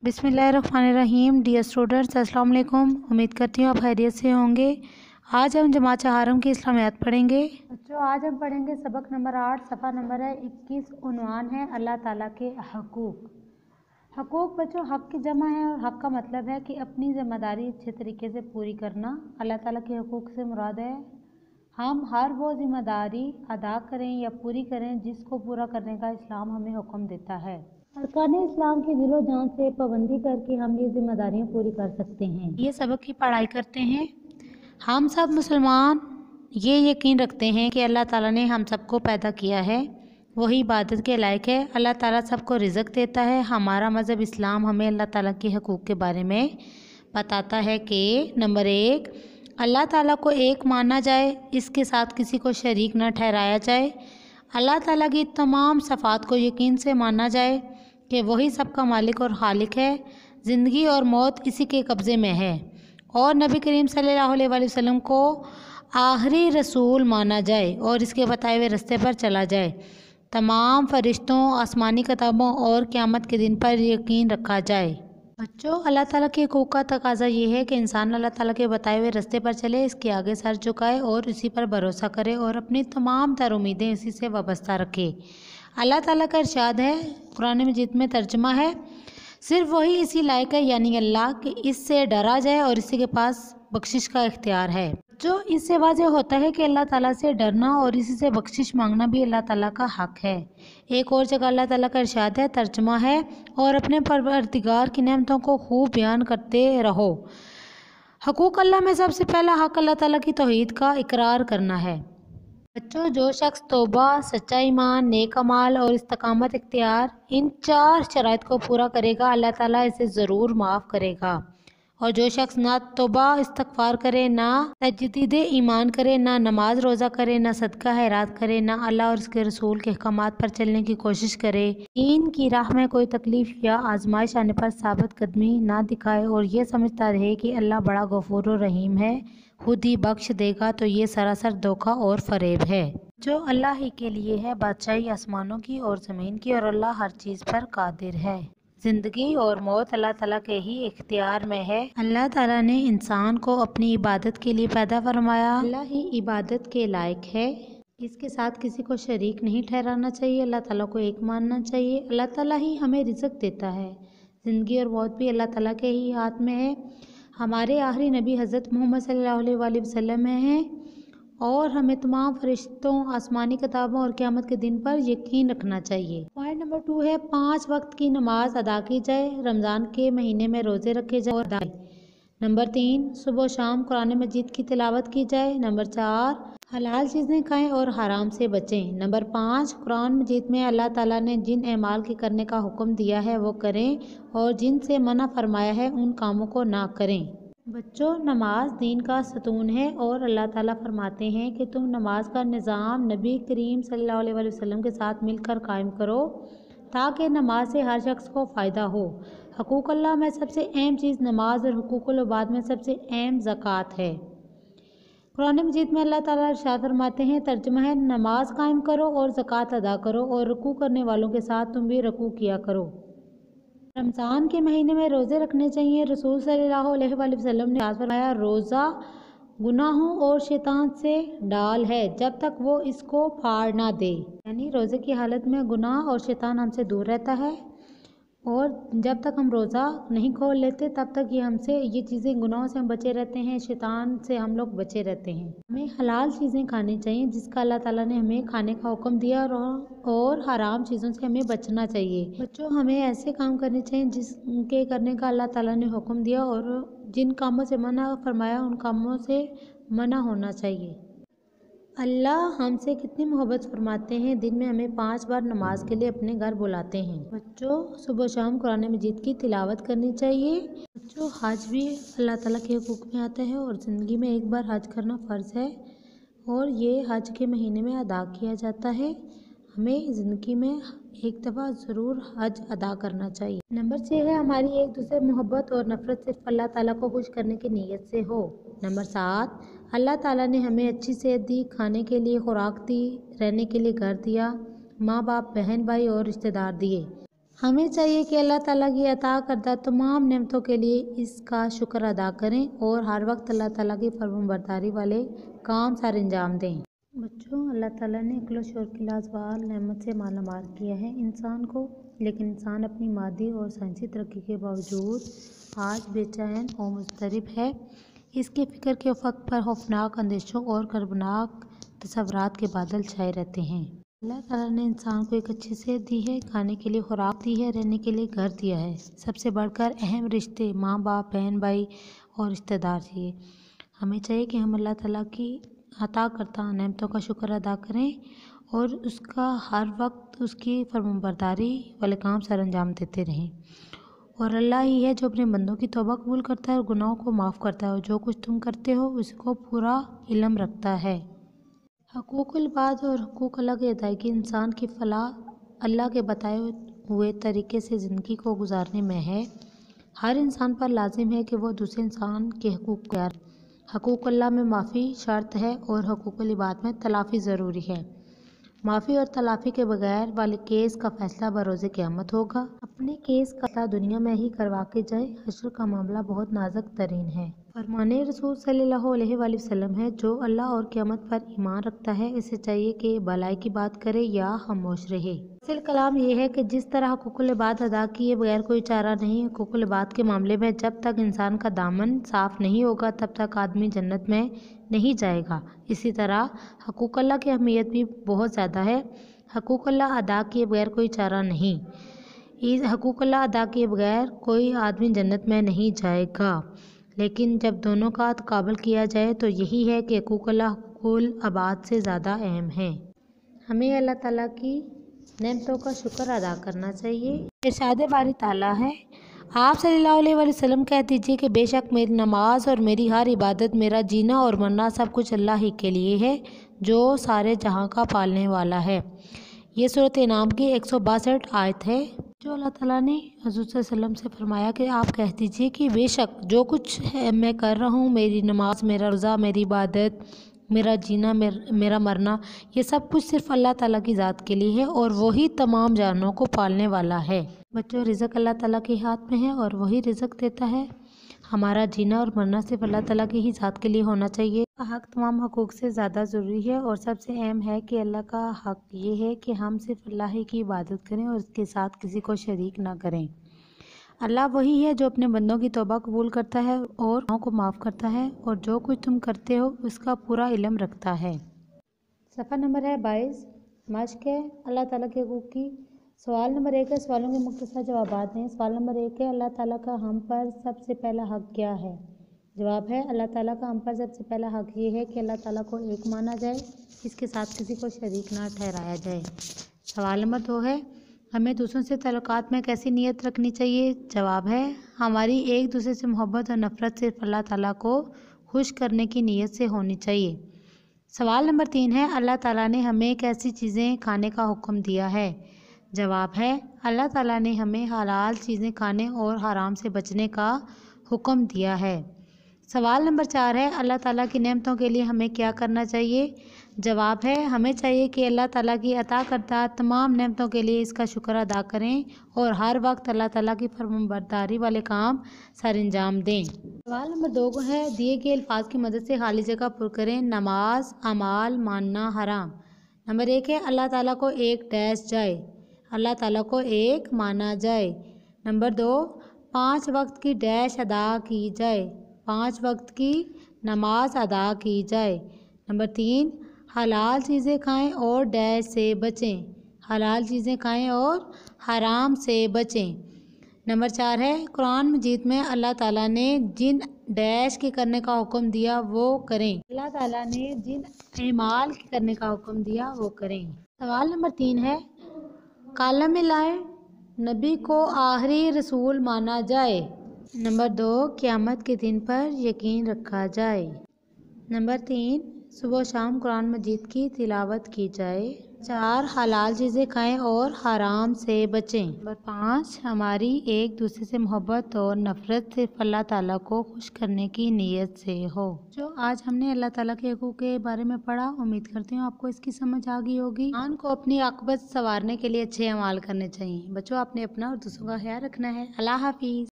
बिस्मिल्लाहिर्रहमानिर्रहीम। Dear students, अस्सलाम वालेकुम। उम्मीद करती हूँ आप खैरियत से होंगे। आज हम जमात हरम की इस्लामियात पढ़ेंगे। बच्चों, आज हम पढ़ेंगे सबक नंबर 8, सफ़ा नंबर है 21। उन्वान है अल्लाह ताला के हकूक़। हकूक़ बच्चों हक की जमा है और हक का मतलब है कि अपनी ज़िम्मेदारी अच्छे तरीके से पूरी करना। अल्लाह ताला के हकूक़ से मुराद है हम हर वो ज़िम्मेदारी अदा करें या पूरी करें जिसको पूरा करने का इस्लाम हमें हुक्म देता है। अरकान इस्लाम की दिलो जान से पाबंदी करके हम ये जिम्मेदारियाँ पूरी कर सकते हैं। ये सबक की पढ़ाई करते हैं। हम सब मुसलमान ये यकीन रखते हैं कि अल्लाह ताला ने हम सबको पैदा किया है, वही इबादत के लायक है। अल्लाह ताला सबको रिज़्क देता है। हमारा मज़हब इस्लाम हमें अल्लाह ताला के हकूक़ के बारे में बताता है कि नंबर 1, अल्लाह ताला को एक माना जाए, इसके साथ किसी को शरीक न ठहराया जाए। अल्लाह ताला की तमाम सफ़ात को यकीन से माना जाए कि वही सबका मालिक और खालिक है। ज़िंदगी और मौत इसी के कब्ज़े में है और नबी करीम सल्लल्लाहु अलैहि वसल्लम को आखिरी रसूल माना जाए और इसके बताए हुए रास्ते पर चला जाए। तमाम फरिश्तों, आसमानी किताबों और क़यामत के दिन पर यकीन रखा जाए। बच्चों, अल्लाह ताला के हकूक़ का तकाज़ा ये है कि इंसान अल्लाह ताला के बताए हुए रास्ते पर चले, इसके आगे सर झुकाए और इसी पर भरोसा करे और अपनी तमाम तर उम्मीदें इसी से वाबस्ता रखे। अल्लाह ताला का इरशाद है, कुरान मजीद में तर्जुमा है, सिर्फ वही इसी लायक है यानी अल्लाह कि इससे डरा जाए और इसी के पास बख्शिश का इख्तियार है। जो इससे वाज़ेह होता है कि अल्लाह ताला से डरना और इसी से बख्शिश मांगना भी अल्लाह ताला का हक है। एक और जगह अल्लाह ताला का इरशाद है, तर्जुमा है, और अपने परवरदिगार की नेमतों को खूब बयान करते रहो। हकूक़ अल्लाह में सबसे पहला हक अल्लाह ताला की तौहीद का इकरार करना है। बच्चों, जो शख्स तौबा, सच्चा ईमान, नेक अमाल और इस्तकामत इख्तियार इन 4 शराइत को पूरा करेगा, अल्लाह ताला इसे ज़रूर माफ़ करेगा। और जो शख्स ना तौबा इस्तग़फ़ार करे, ना तजदीद ईमान करे, ना नमाज रोज़ा करे, ना सदका खैरात करे, ना अल्लाह और उसके रसूल के अहकामात पर चलने की कोशिश करे, दीन की राह में कोई तकलीफ़ या आजमाइश आने पर साबित कदमी ना दिखाए और ये समझता रहे कि अल्लाह बड़ा गफूर रहीम है, खुद ही बख्श देगा, तो ये सरासर धोखा और फरेब है। जो अल्लाह ही के लिए है बादशाही आसमानों की और ज़मीन की, और अल्लाह हर चीज़ पर कादिर है। ज़िंदगी और मौत अल्लाह ताला के ही इख्तियार में है। अल्लाह ताला ने इंसान को अपनी इबादत के लिए पैदा फरमाया। अल्लाह ही इबादत के लायक है, इसके साथ किसी को शरीक नहीं ठहराना चाहिए। अल्लाह ताला को एक मानना चाहिए। अल्लाह ताला ही हमें रिज़्क देता है। ज़िंदगी और मौत भी अल्लाह ताला के ही हाथ में है। हमारे आखिरी नबी हज़रत मोहम्मद सल्लल्लाहु अलैहि वसल्लम हैं और हमें तमाम फरिश्तों, आसमानी किताबों और क़यामत के दिन पर यकीन रखना चाहिए। पॉइंट नंबर 2 है 5 वक्त की नमाज अदा की जाए, रमज़ान के महीने में रोज़े रखे जाए और अदा। नंबर 3, सुबह शाम कुरान मजीद की तिलावत की जाए। नंबर 4, हलाल चीज़ें खाएं और हराम से बचें। नंबर 5, कुरान मजीद में अल्लाह ताला ने जिन अमाल के करने का हुक्म दिया है वो करें और जिनसे मना फरमाया है उन कामों को ना करें। बच्चों, नमाज दीन का सतून है और अल्लाह ताला फरमाते हैं कि तुम नमाज का निज़ाम नबी करीम सल्लल्लाहु अलैहि वसल्लम के साथ मिलकर कायम करो ताकि नमाज से हर शख्स को फ़ायदा हो। हकूक़ अल्लाह में सबसे अहम चीज़ नमाज और हुकूकुल इबाद में सबसे अहम ज़कात है। कुरान मजीद में अल्लाह ताला इरशाद फरमाते हैं, तर्जुमा है, नमाज कायम करो और ज़कात अदा करो और रुकू करने वालों के साथ तुम भी रुकू किया करो। रमज़ान के महीने में रोज़े रखने चाहिए। रसूल सल्लल्लाहु अलैहि वसल्लम ने फरमाया, रोज़ा गुनाहों और शैतान से डाल है जब तक वो इसको फाड़ ना दे। यानी रोज़े की हालत में गुनाह और शैतान हमसे दूर रहता है और जब तक हम रोज़ा नहीं खोल लेते तब तक ये हमसे ये चीज़ें गुनाहों से हम बचे रहते हैं, शैतान से हम लोग बचे रहते हैं। हमें हलाल चीज़ें खानी चाहिए जिसका अल्लाह ताला ने हमें खाने का हुक्म दिया और हराम चीज़ों से हमें बचना चाहिए। बच्चों, हमें ऐसे काम करने चाहिए जिसके करने का अल्लाह ताला ने हुक्म दिया और जिन कामों से मना फरमाया उन कामों से मना होना चाहिए। अल्लाह हमसे कितनी मोहब्बत फरमाते हैं, दिन में हमें 5 बार नमाज के लिए अपने घर बुलाते हैं। बच्चों, सुबह शाम कुरान मजीद की तिलावत करनी चाहिए। बच्चों, हज भी अल्लाह ताला के हुकूक में आता है और ज़िंदगी में एक बार हज करना फ़र्ज़ है और ये हज के महीने में अदा किया जाता है। हमें ज़िंदगी में एक दफ़ा ज़रूर हज अदा करना चाहिए। नंबर 6 है, हमारी एक दूसरे मोहब्बत और नफ़रत सिर्फ अल्लाह ताला को खुश करने की नीयत से हो। नंबर 7, अल्लाह ताला ने हमें अच्छी सेहत दी, खाने के लिए खुराक दी, रहने के लिए घर दिया, माँ बाप, बहन भाई और रिश्तेदार दिए। ہمیں چاہیے کہ اللہ تعالیٰ کی عطا کردہ تمام نعمتوں کے لیے اس کا شکر ادا کریں اور ہر وقت اللہ تعالیٰ کی فرمانبرداری والے کام سر انجام دیں۔ بچوں، اللہ تعالیٰ نے عقل و شعور کی لازوال نعمت سے مالا مال کیا ہے انسان کو، لیکن انسان اپنی مادی اور سائنسی ترقی کے باوجود آج بے چین اور مضطرب ہے۔ اس کے فکر کے افق پر خوفناک اندیشوں اور کربناک تصورات کے بادل چھائے رہتے ہیں۔ اللہ تعالیٰ نے انسان کو ایک اچھی صحت دی ہے، کھانے کے لیے خوراک دی ہے، رہنے کے لیے گھر دیا ہے، سب سے بڑھ کر اہم رشتے ماں باپ، بہن بھائی اور رشتہ دار دیے۔ ہمیں چاہیے کہ ہم اللہ تعالیٰ کی عطا کردہ نعمتوں کا شکر ادا کریں اور اس کا ہر وقت اس کی فرمانبرداری والے کام سر انجام دیتے رہیں۔ اور اللہ ہی ہے جو اپنے بندوں کی توبہ قبول کرتا ہے اور گناہوں کو معاف کرتا ہے، اور جو کچھ تم کرتے ہو اس کو پورا علم رکھتا ہے۔ حقوق العباد اور حقوق اللہ کی ادائیگی انسان کی فلاح اللہ کے بتائے ہوئے طریقے سے زندگی کو گزارنے میں ہے۔ ہر انسان پر لازم ہے کہ وہ دوسرے انسان کے حقوق کو یاد رکھے۔ حقوق اللہ میں معافی شرط ہے اور حقوق العباد میں تلافی ضروری ہے۔ معافی اور تلافی کے بغیر والے کیس کا فیصلہ بروز قیامت ہوگا۔ اپنے کیس کا فیصلہ دنیا میں ہی کروا کے جائے، حشر کا معاملہ بہت نازک ترین ہے۔ فرمان رسول صلی اللہ علیہ وآلہ وسلم ہے، جو اللہ اور قیامت پر ایمان رکھتا ہے اسے چاہیے کہ بھلائی کی بات کرے یا خاموش رہے۔ اصل کلام یہ ہے کہ جس طرح حقوق العباد ادا کیے بغیر کوئی چارہ نہیں، حقوق العباد کے معاملے میں جب تک انسان کا دامن صاف نہیں ہوگا تب تک آدمی جنت میں نہیں جائے گا۔ اسی طرح حقوق اللہ کی اہمیت بھی بہت زیادہ ہے۔ حقوق اللہ ادا کیے بغیر کوئی چارہ نہیں، حقوق اللہ ادا کیے بغیر کوئی آدمی جنت میں نہیں جائے گا، لیکن جب دونوں کا تقابل کیا جائے تو یہی ہے کہ حقوق اللہ حقوق العباد سے زیادہ اہم ہیں۔ ہمیں اللہ تعالیٰ کی نعمتوں کا شکر ادا کرنا چاہیے۔ ارشاد باری تعالیٰ ہے، آپ صلی اللہ علیہ وآلہ وسلم کہہ دیجیے کہ بے شک میری نماز اور میری ہر عبادت، میرا جینا اور مرنا سب کچھ اللہ ہی کے لیے ہے جو سارے جہاں کا پالنے والا ہے۔ یہ سورۃ انعام کی 162 آیت ہے۔ جو اللہ تعالیٰ نے حضور صلی اللہ علیہ وسلم سے فرمایا کہ آپ کہہ دیجیے کہ بے شک جو کچھ میں کر رہا ہوں، میری نماز، میرا روزہ، میری عبادت، میرا جینا، میرا مرنا، یہ سب کچھ صرف اللہ تعالیٰ کی ذات کے لیے ہے اور وہی تمام جانوں کو پالنے والا ہے۔ بچوں، رزق اللہ تعالیٰ کے ہاتھ میں ہے اور وہی رزق دیتا ہے۔ ہمارا جینا اور مرنا صرف اللہ تعالیٰ کی ہی ذات کے لیے ہونا چاہیے۔ حق تمام حقوق سے زیادہ ضروری ہے اور سب سے اہم ہے کہ اللہ کا حق یہ ہے کہ ہم صرف اللہ ہی کی عبادت کریں اور اس کے ساتھ کسی کو شریک نہ کریں۔ اللہ وہی ہے جو اپنے بندوں کی توبہ قبول کرتا ہے اور گناہوں کو معاف کرتا ہے، اور جو کچھ تم کرتے ہو اس کا پورا علم رکھتا ہے۔ صفحہ نمبر ہے 22، مشق ہے اللہ تعالیٰ کے حقوق کی۔ سوال نمبر 1 ہے، سوالوں کے مختصر جوابات ہیں۔ سوال نمبر 1 ہے، اللہ تعالیٰ کا ہم پر سب سے پہلا حق کیا ہے؟ جواب ہے، اللہ تعالیٰ کا ہم پر سب سے پہلا حق یہ ہے کہ اللہ تعالیٰ کو ایک مانا جائے، اس کے ساتھ کسی کو شریک نہ ٹھہرایا جائے۔ سوال نمبر 2 ہے، ہمیں دوسروں سے تعلقات میں کیسی نیت رکھنی چاہیے؟ جواب ہے، ہماری ایک دوسرے سے محبت اور نفرت صرف اللہ تعالیٰ کو خوش کرنے کی نیت سے ہونی چاہیے۔ سوال نمبر 3 ہے، اللہ تعالیٰ نے ہمیں کیسی چیزیں کھانے کا حکم دیا ہے؟ جواب ہے، اللہ تعالیٰ نے ہمیں حلال چیزیں کھانے اور حرام سے بچنے کا حکم دیا ہے۔ سوال نمبر 4 ہے، اللہ تعالیٰ کی نعمتوں کے لیے ہمیں کیا کرنا چاہیے؟ جواب ہے، ہمیں چاہیے کہ اللہ تعالیٰ کی عطا کردہ تمام نعمتوں کے لیے اس کا شکر ادا کریں اور ہر وقت اللہ تعالیٰ کی فرمانبرداری والے کام سر انجام دیں۔ سوال نمبر 2 ہے، دیے گئے الفاظ کی مدد سے خالی جگہ پر کریں۔ نماز، اعمال، ماننا، حرام۔ نمبر 1 ہے، اللہ تعالیٰ کو ایک ڈیش جائے۔ اللہ تعالیٰ کو ایک مانا جائے۔ نمبر 2، 5 وقت کی ڈیش ادا کی جائے۔ 5 وقت کی نماز ادا کی جائے۔ نمبر 3، حلال چیزیں کھائیں اور ڈیش سے بچیں۔ حلال چیزیں کھائیں اور حرام سے بچیں۔ نمبر 4 ہے، قرآن مجید میں اللہ تعالیٰ نے جن ڈیش کے کرنے کا حکم دیا وہ کریں۔ اللہ تعالیٰ نے جن اعمال کے کرنے کا حکم دیا وہ کریں۔ سوال نمبر 3 ہے، کالم میں لائیں نبی کو آخری رسول مانا جائے۔ نمبر 2، قیامت کے دن پر یقین رکھا جائے۔ نمبر 3، صبح و شام قرآن مجید کی تلاوت کی جائے۔ 4 حلال چیزیں کھائیں اور حرام سے بچیں۔ نمبر 5 ہماری ایک دوسرے سے محبت اور نفرت صرف اللہ تعالیٰ کو خوش کرنے کی نیت سے ہو۔ جو آج ہم نے اللہ تعالیٰ کے حقوق کے بارے میں پڑھا، امید کرتی ہوں آپ کو اس کی سمجھ آ گئی ہوگی۔ انسان کو اپنی عاقبت سنوارنے کے لیے اچھے اعمال کرنے چاہیے۔ بچوں، آپ نے اپنا اور دوسروں کا خیال رکھنا ہے۔ اللہ حافظ۔